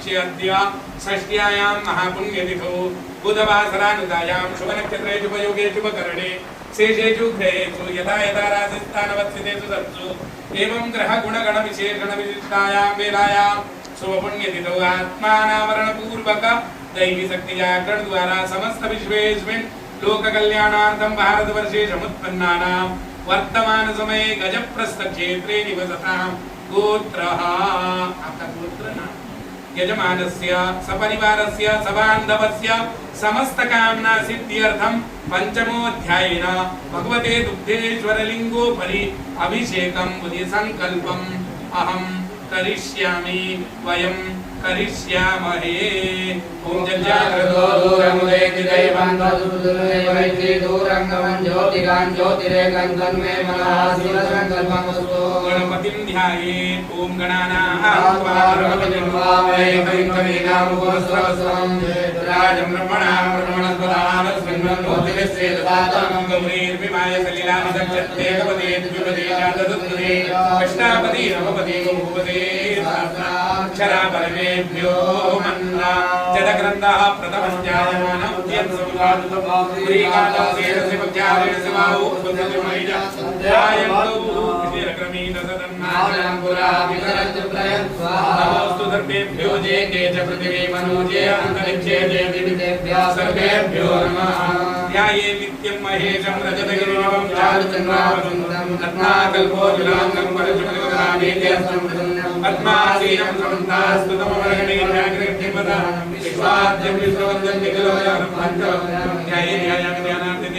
शुक्लपक्षे अद्य षष्ट्यायां महापुण्यतिथौ बुधवासरानुदायां शुभनक्षत्रे शुभयोगे शुभकरणे शेषेषु ग्रहेषु यथा यथा राशिस्थानवस्थितेषु तत्सु एवं ग्रहगुणगणविशेषणविशिष्टायां वेलायां शुभपुण्यतिथौ आत्मानावरणपूर्वक दैवी शक्तिजागरण द्वारा समस्त विश्वेस्मिन् लोककल्याणार्थं भारतवर्षे समुत्पन्नानां वर्तमान समये गजप्रस्थ क्षेत्रे निवसतां गोत्रः आपका गोत्र नाम यजमानस्य सपरिवारस्य सबान्धवस्य समस्त कामना सिद्ध्यर्थं पंचमोऽध्यायेन भगवते दुग्धेश्वरलिङ्गोपरि अभिषेकं बुद्धि संकल्पम् अहं करिष्यामि वयं करिष्यामहे। ओम जज्जाग्रतो दूरमुदेति दैवं तदुदुर्वैति दूरंगमं ज्योतिरां ज्योतिरेकं तन्मे मनः शिवसंकल्पमस्तु। गणपतिं ध्यायेत्। ओम गणानां गणपतिं वामहे कविं कवीनामुपस्रवस्वं राजं ब्रह्मणां ब्रह्मणस्पदानस्मिन् ब्रह्मोतिविश्रेददातं गौरीर्विमाय सलिलाभिषक्ते कपदे द्विपदे जातदुत्तरे अष्टापदी नवपदी भूपदे सहस्राक्षरा परमेभ्यो मन्ना जडग्रन्थः प्रथमश्चायमान उद्यत्समुदातुतं श्रीकालस्य पक्षारेण समाहो सुन्दरमयिजा ध्यायन्तु विधिरक्रमीण सदन्नादं पुराभिकरन्तु प्रयत्स्वाहा नमोऽस्तु सर्वेभ्यो जे के च पृथिवी मनोजे अन्तरिक्षे जे विविधेभ्यः सर्वेभ्यो नमः। ध्याये नित्यं महेशं रजतगिरिवं चारुचन्द्रावसुन्दरं रत्नाकल्पोज्ज्वलाङ्गं परशुमनिवरामेत्यस्तं पद्मासीनं समन्तास्तुतमवरणीर्व्याघ्रैर्निपदा विश्वाद्यं विश्ववन्दं निखिलोऽयं पञ्च ध्याये ध्यायामि ध्यानार्थे